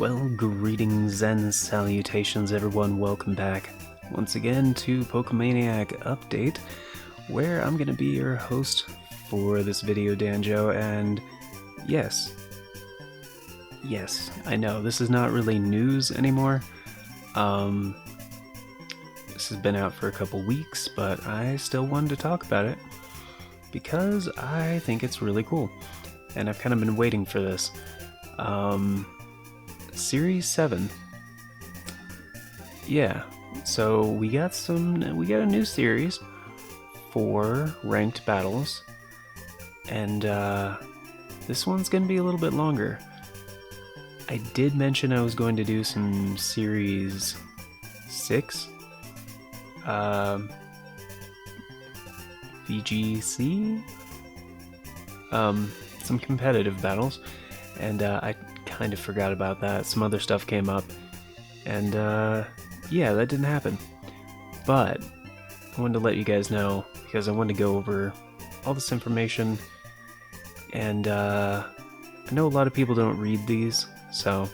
Well, greetings and salutations, everyone. Welcome back once again to Pokemaniac Update, where I'm going to be your host for this video, Danjo. And yes, I know this is not really news anymore. This has been out for a couple weeks, but I still wanted to talk about it because I think it's really cool, and I've kind of been waiting for this. Series 7. Yeah, so we got a new series for ranked battles, and this one's gonna be a little bit longer. I did mention I was going to do some Series 6 VGC, some competitive battles, and I kind of forgot about that. Some other stuff came up, and yeah, that didn't happen. But I wanted to let you guys know because I wanted to go over all this information, and I know a lot of people don't read these, so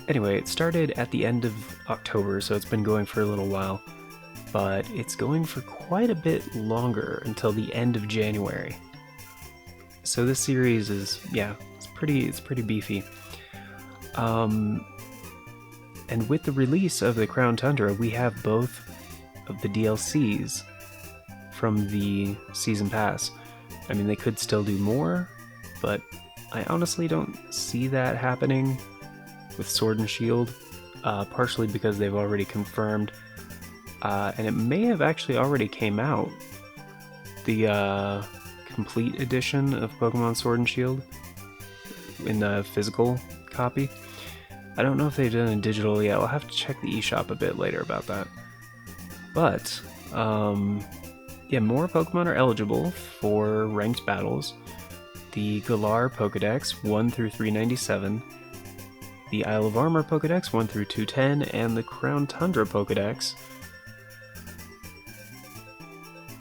anyway, it started at the end of October, so it's been going for a little while, but it's going for quite a bit longer until the end of January. So this series is, yeah, it's pretty beefy. And with the release of the Crown Tundra, we have both of the DLCs from the Season Pass. I mean, they could still do more, but I honestly don't see that happening with Sword and Shield, partially because they've already confirmed, and it may have actually already came out, the complete edition of Pokemon Sword and Shield in the physical copy. I don't know if they've done it digital yet. I'll have to check the eShop a bit later about that. But yeah, more Pokemon are eligible for ranked battles. The Galar Pokedex 1 through 397, the Isle of Armor Pokedex 1 through 210, and the Crown Tundra Pokedex,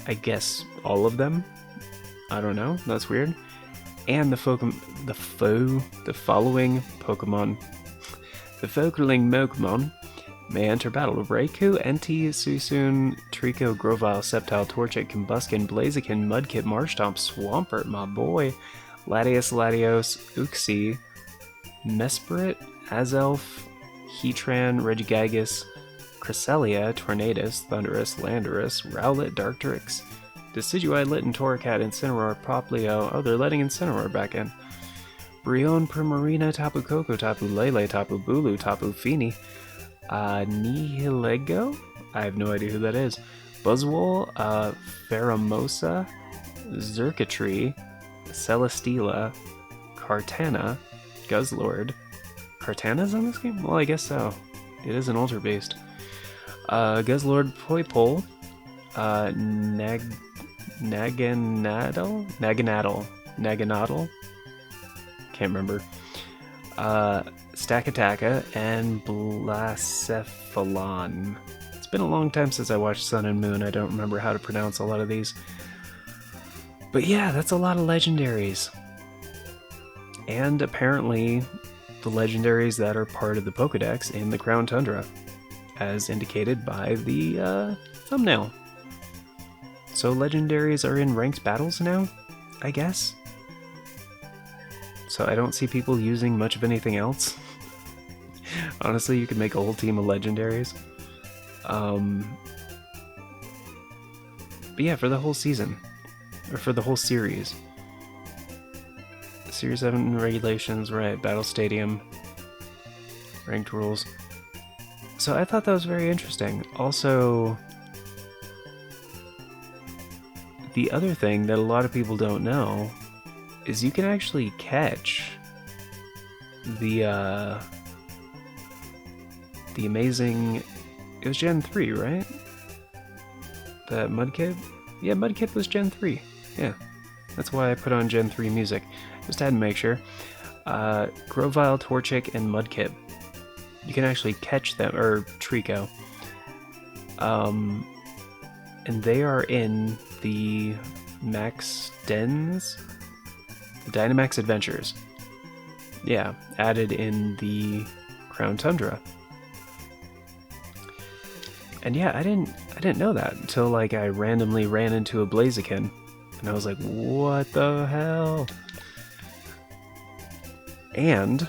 I guess all of them? I don't know, that's weird. And the following Pokemon may enter battle with Raikou, Entei, Suicune, Trico, Grovyle, Sceptile, Torchic, Combuskin, Blaziken, Mudkip, Marshtomp, Swampert, my boy, Latios, Uxie, Mesprit, Azelf, Heatran, Regigigas, Cresselia, Tornadus, Thundurus, Landorus, Rowlet, Dartrix, Decidueye, Litten, Torracat, Incineroar, Popplio. Oh, they're letting Incineroar back in. Brionne, Primarina, Tapu Koko, Tapu Lele, Tapu Bulu, Tapu Fini, Nihilego? I have no idea who that is. Buzzwole, Pheromosa, Xurkitree, Celesteela, Kartana, Guzzlord. Kartana's on this game? Well, I guess so. It is an Ultra Beast. Guzzlord, Poipole, Naganadel? Can't remember. Stakataka, and Blacephalon. It's been a long time since I watched Sun and Moon. I don't remember how to pronounce a lot of these. But yeah, that's a lot of legendaries. And apparently, the legendaries that are part of the Pokedex in the Crown Tundra, as indicated by the thumbnail. So legendaries are in ranked battles now, I guess? So I don't see people using much of anything else. Honestly, you could make a whole team of legendaries. But yeah, for the whole season, or for the whole series. Series 7 regulations, right, Battle Stadium, ranked rules. So I thought that was very interesting. Also, the other thing that a lot of people don't know is you can actually catch the amazing, it was Gen 3, right? That Mudkip? Yeah, Mudkip was Gen 3. Yeah, that's why I put on Gen 3 music. Just had to make sure. Grovyle, Torchic, and Mudkip. You can actually catch them, or Trico. And they are in the Max Dens, the Dynamax Adventures. Yeah, added in the Crown Tundra. And yeah, I didn't know that until like I randomly ran into a Blaziken, and I was like, what the hell? And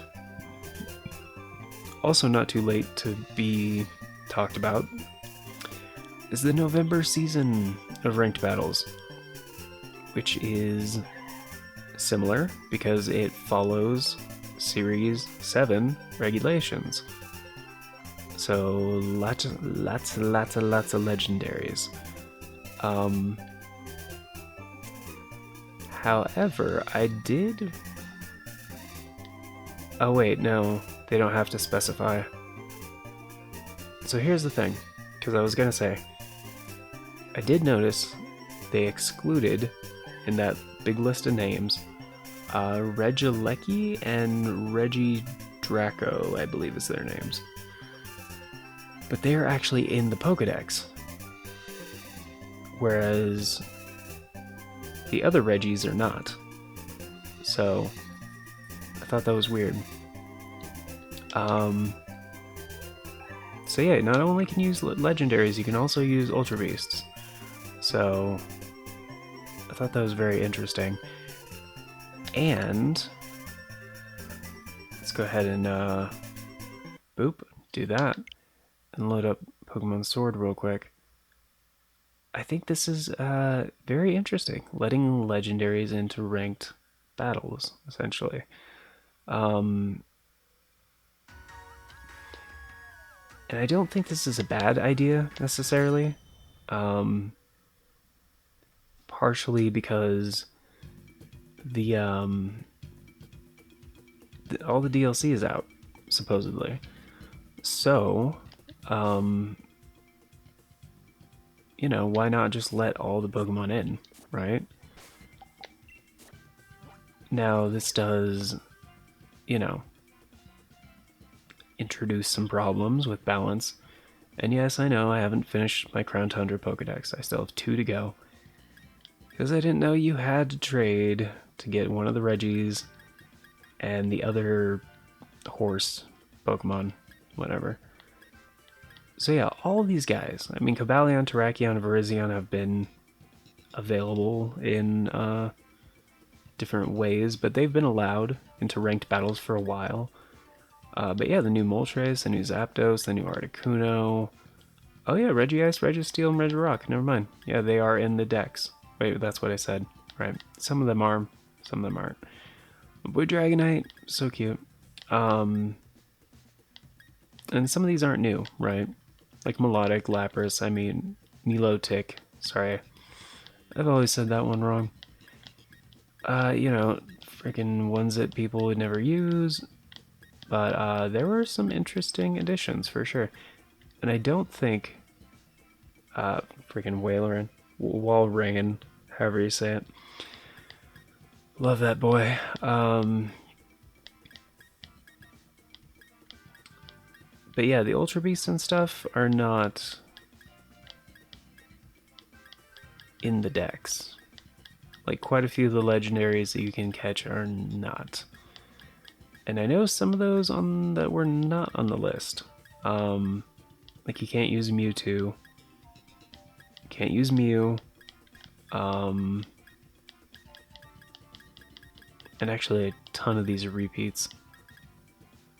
also not too late to be talked about is the November season of ranked battles, which is similar because it follows Series 7 regulations. So lots of legendaries. However, I did... Oh wait, no, they don't have to specify. So here's the thing, because I was gonna say, I did notice they excluded, in that big list of names, Regieleki and Regidraco, I believe is their names. But they are actually in the Pokedex. Whereas the other Regis are not. So I thought that was weird. So yeah, not only can you use legendaries, you can also use Ultra Beasts. So I thought that was very interesting. And let's go ahead and boop, do that, and load up Pokemon Sword real quick. I think this is very interesting, letting legendaries into ranked battles, essentially. And I don't think this is a bad idea, necessarily. Partially because all the DLC is out, supposedly. So, you know, why not just let all the Pokemon in, right? Now, this does, you know, introduce some problems with balance. And yes, I know I haven't finished my Crown Tundra Pokedex. I still have 2 to go. Because I didn't know you had to trade to get one of the Regis and the other horse Pokemon, whatever. So yeah, all of these guys, I mean, Cobalion, Terrakion, Virizion have been available in different ways, but they've been allowed into ranked battles for a while. But yeah, the new Moltres, the new Zapdos, the new Articuno. Oh yeah, Regice, Registeel, and Regirock. Never mind. Yeah, they are in the decks. Wait, that's what I said. Right. Some of them are, some of them aren't. My boy Dragonite, so cute. And some of these aren't new, right? Like Melodic, Lapras, I mean, Nilotic. Sorry. I've always said that one wrong. You know, freaking ones that people would never use. But there were some interesting additions for sure. And I don't think freaking Walrein, however you say it. Love that boy. But yeah, the Ultra Beasts and stuff are not in the decks. Like, quite a few of the legendaries that you can catch are not. And I know some of those that were not on the list. Like, you can't use Mewtwo. You can't use Mew. And actually a ton of these are repeats.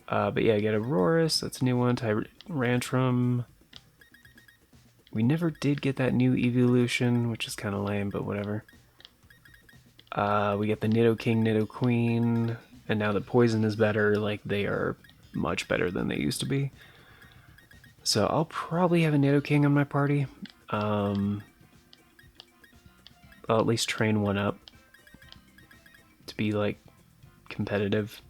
But yeah, I get Aurorus, that's a new one. Tyrantrum. We never did get that new evolution, which is kind of lame, but whatever. We get the Nidoking, Nidoqueen, and now that Poison is better, like, they are much better than they used to be. So I'll probably have a Nidoking on my party. I'll at least train one up to be, like, competitive.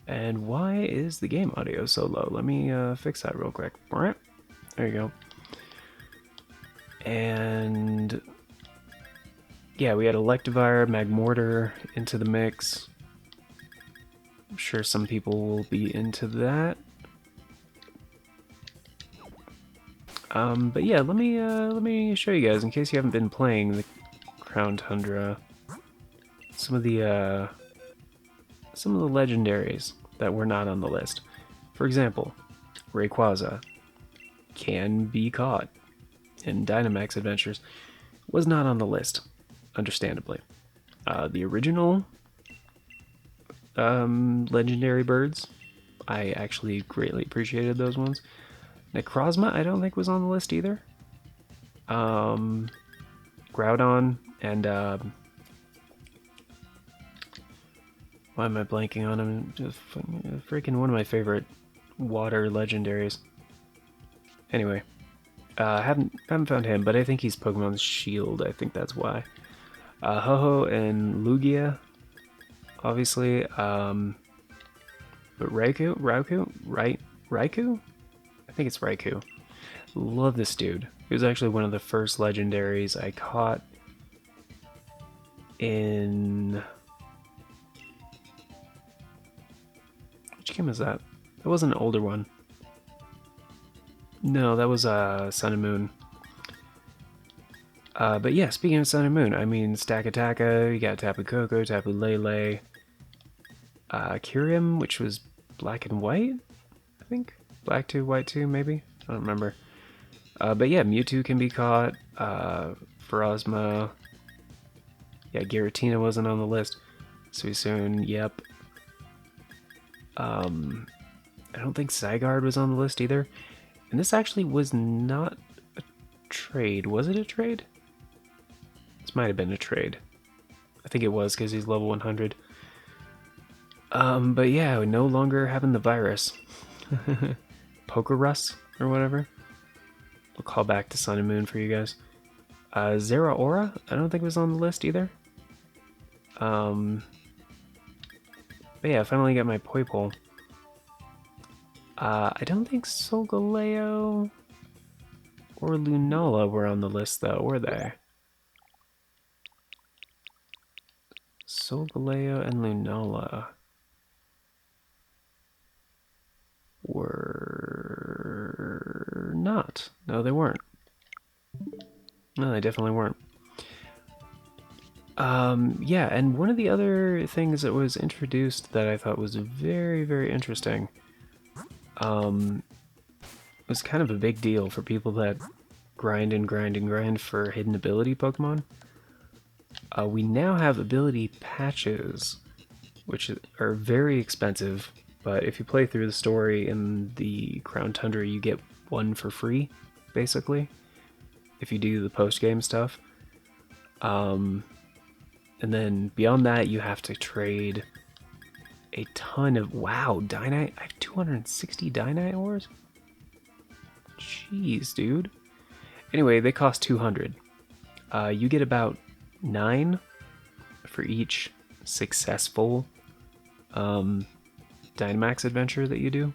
And why is the game audio so low? Let me fix that real quick. Alright, there you go. And yeah, we had Electivire, Magmortar into the mix. I'm sure some people will be into that. But yeah, let me show you guys, in case you haven't been playing the Crown Tundra, some of the some of the legendaries that were not on the list. For example, Rayquaza can be caught in Dynamax Adventures, was not on the list, understandably. The original legendary birds, I actually greatly appreciated those ones. Necrozma, I don't think was on the list either. Groudon and why am I blanking on him? Just freaking one of my favorite water legendaries. Anyway, haven't found him, but I think he's Pokemon's Shield. I think that's why. Ho-Oh and Lugia, obviously. But Raikou? Raikou? I think it's Raikou. Love this dude. He was actually one of the first legendaries I caught in... Which game was that? That wasn't an older one. No, that was Sun and Moon. But yeah, speaking of Sun and Moon, I mean Stakataka, you got Tapu Koko, Tapu Lele, Kyurem, which was black and white, I think? Black 2, white 2, maybe? I don't remember. But yeah, Mewtwo can be caught, Frozma, yeah, Giratina wasn't on the list, Suicune, yep. I don't think Zygarde was on the list either. And this actually was not a trade. Was it a trade? This might have been a trade. I think it was because he's level 100. But yeah, no longer having the virus. Pokerus or whatever. We'll call back to Sun and Moon for you guys. Zeraora, I don't think was on the list either. But yeah, I finally got my Poipole. I don't think Solgaleo or Lunala were on the list though, were they? Solgaleo and Lunala were not. No, they weren't. No, they definitely weren't. Yeah, and one of the other things that was introduced that I thought was very, very interesting, was kind of a big deal for people that grind and grind and grind for hidden ability Pokemon. We now have ability patches, which are very expensive, but if you play through the story in the Crown Tundra, you get one for free, basically, if you do the post-game stuff. And then beyond that, you have to trade a ton of... Wow, Dynite? I have 260 Dynite ores? Jeez, dude. Anyway, they cost 200. You get about 9 for each successful Dynamax adventure that you do.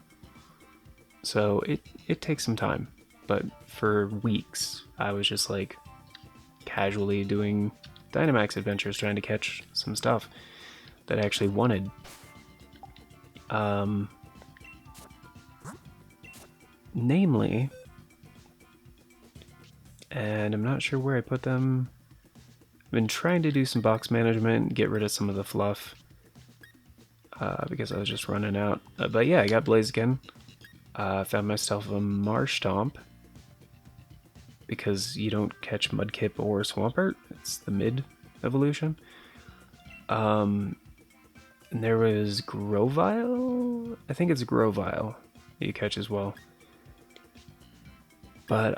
So it takes some time. But for weeks, I was just like casually doing Dynamax adventures, trying to catch some stuff that I actually wanted. Namely, and I'm not sure where I put them. I've been trying to do some box management, get rid of some of the fluff, because I was just running out. But yeah, I got Blaziken. Found myself a Marshtomp, because you don't catch Mudkip or Swampert. It's the mid evolution. And there was Grovyle? I think it's Grovyle that you catch as well. But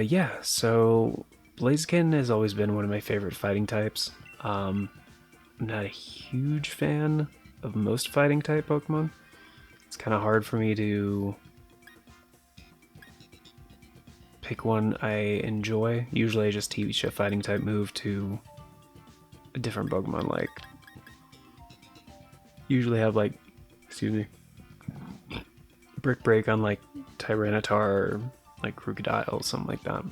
yeah, so Blaziken has always been one of my favorite fighting types. I'm not a huge fan of most fighting type Pokemon. It's kind of hard for me to pick one I enjoy. Usually I just teach a fighting type move to a different Pokemon, like usually have like, excuse me, Brick Break on like Tyranitar or like Crocodile, something like that.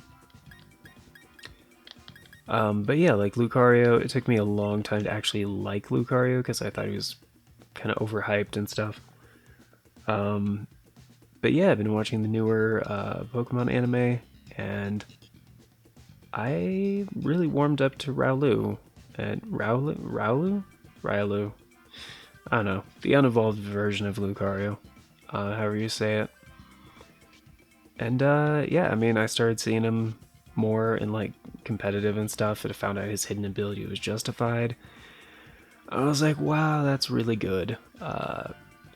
But yeah, like Lucario, it took me a long time to actually like Lucario because I thought he was kind of overhyped and stuff. But yeah, I've been watching the newer Pokemon anime, and I really warmed up to Riolu. And Riolu? I don't know, the unevolved version of Lucario, however you say it. And yeah, I mean, I started seeing him more in like competitive and stuff, and I found out his hidden ability was justified. I was like, wow, that's really good.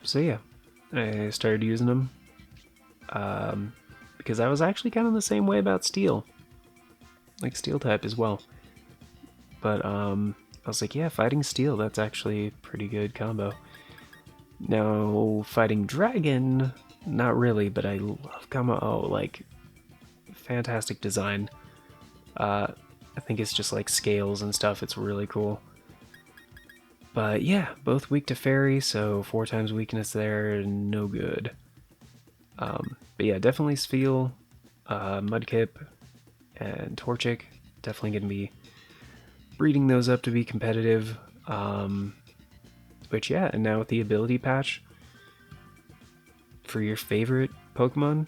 So yeah, I started using him because I was actually kind of the same way about Steel, like Steel type as well. But I was like, yeah, fighting Steel, that's actually a pretty good combo. Now, fighting Dragon, not really, but I love combo. Oh, like, fantastic design. I think it's just like scales and stuff, it's really cool. But yeah, both weak to Fairy, so 4 times weakness there, no good. But yeah, definitely Spheal, Mudkip, and Torchic. Definitely going to be breeding those up to be competitive. Which yeah, and now with the ability patch for your favorite Pokemon,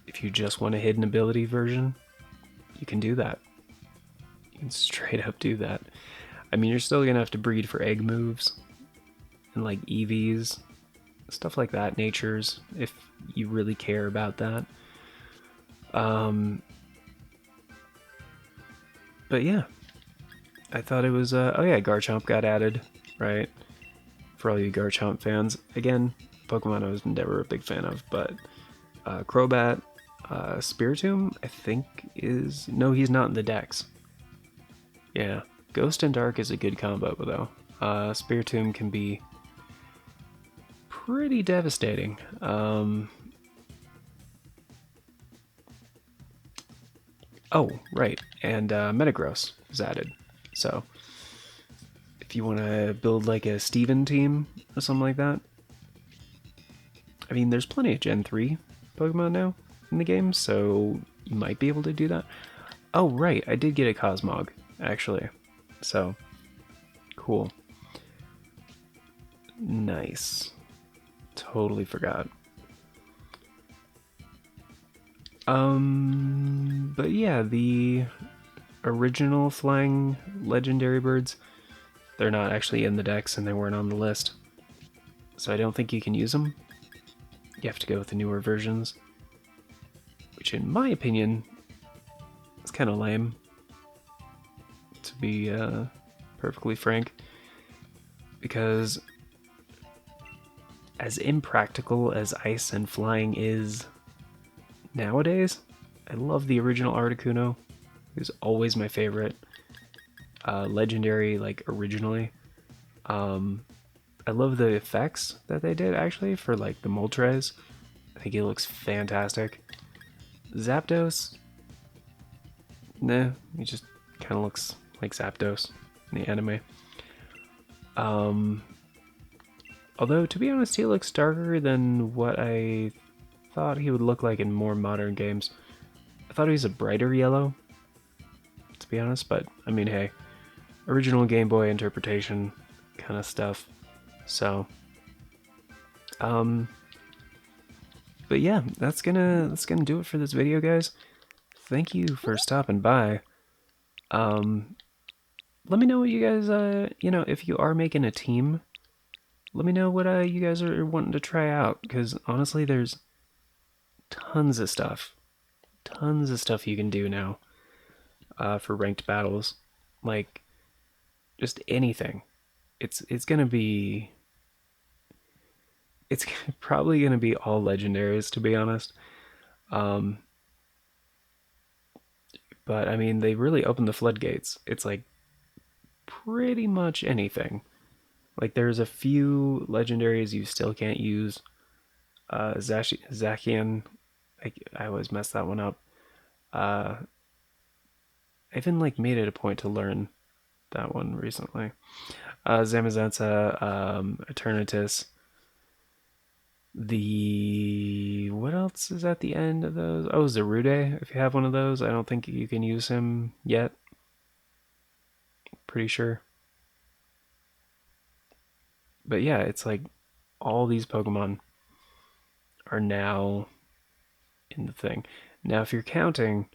if you just want a hidden ability version, you can do that. You can straight up do that. I mean, you're still gonna have to breed for egg moves and like EVs, stuff like that, natures, if you really care about that. But yeah, I thought it was. Oh yeah, Garchomp got added, right? For all you Garchomp fans, again, Pokemon I was never a big fan of, but Crobat, Spiritomb, I think is no, he's not in the Dex. Yeah, Ghost and Dark is a good combo though. Spiritomb can be pretty devastating. Oh, right, and Metagross is added. So if you want to build like a Steven team or something like that, I mean, there's plenty of Gen 3 Pokemon now in the game, so you might be able to do that. Oh, right, I did get a Cosmog, actually. So, cool. Nice. Totally forgot. But yeah, the original flying legendary birds, they're not actually in the Dex and they weren't on the list. So I don't think you can use them. You have to go with the newer versions. Which, in my opinion, is kind of lame, to be perfectly frank. Because as impractical as ice and flying is nowadays, I love the original Articuno. He was always my favorite. Legendary, like originally. I love the effects that they did actually for like the Moltres. I think it looks fantastic. Zapdos, nah, he just kind of looks like Zapdos in the anime. Although to be honest, he looks darker than what I thought he would look like in more modern games. I thought he was a brighter yellow, to be honest, but I mean, hey, original Game Boy interpretation kind of stuff. So, but yeah, that's gonna do it for this video, guys. Thank you for stopping by. Let me know what you guys, if you are making a team, let me know what you guys are wanting to try out. Because honestly, there's tons of stuff you can do now for ranked battles, like just anything. It's gonna be it's probably gonna be all legendaries, to be honest. But I mean, they really opened the floodgates. It's like pretty much anything. Like there's a few legendaries you still can't use. Zacian, I always mess that one up. I even like made it a point to learn that one recently. Zamazenta, Eternatus. The what else is at the end of those? Oh, Zarude. If you have one of those, I don't think you can use him yet. Pretty sure. But yeah, it's like all these Pokemon are now in the thing. Now, if you're counting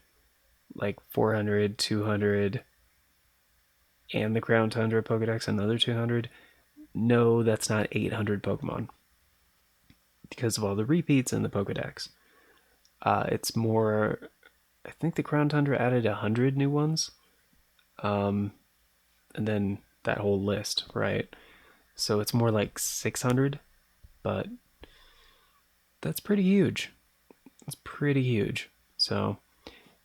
like 400, 200, and the Crown Tundra Pokedex, another 200, no, that's not 800 Pokemon because of all the repeats in the Pokedex. It's more. I think the Crown Tundra added 100 new ones, and then that whole list, right? So it's more like 600, but that's pretty huge. It's pretty huge. So,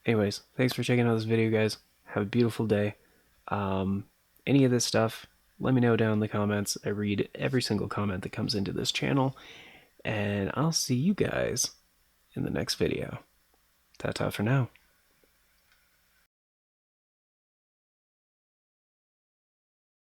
anyways, thanks for checking out this video, guys. Have a beautiful day. Um, any of this stuff, let me know down in the comments. I read every single comment that comes into this channel, and I'll see you guys in the next video. Ta-ta for now.